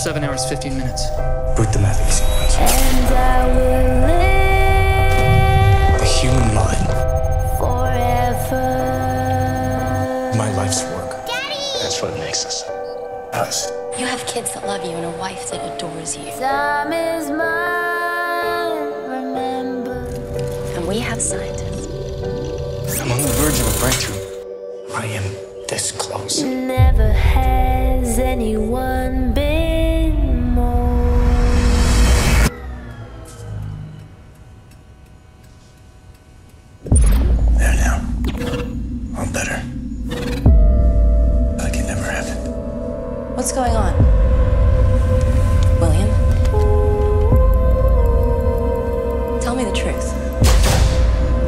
7 hours, 15 minutes. Boot the mapping sequence. And I will live The human mind. forever. My life's work. Daddy! That's what makes us. Us. You have kids that love you and a wife that adores you. Time is mine, remember. And we have scientists. I'm on the verge of a breakthrough. I am this close. Never has anyone been more. There now. I'm better. Like it never happened. What's going on? William? Tell me the truth.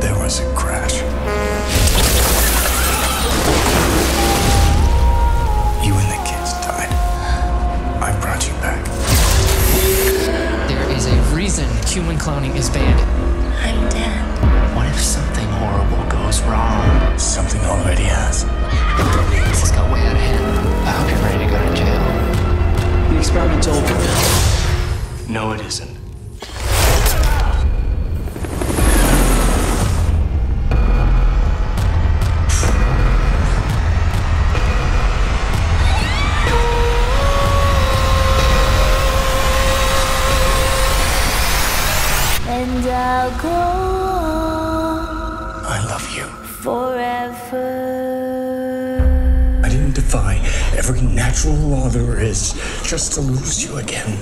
There was a crash. You and the kids died. I brought you back. There is a reason human cloning is banned. I'm dead. What if something horrible goes wrong? Something already has. This has got way out of hand. I hope you're ready to go to jail. The experiment's over, Bill. No, it isn't. And I'll go on I love you. forever. I didn't defy every natural law there is just to lose you again.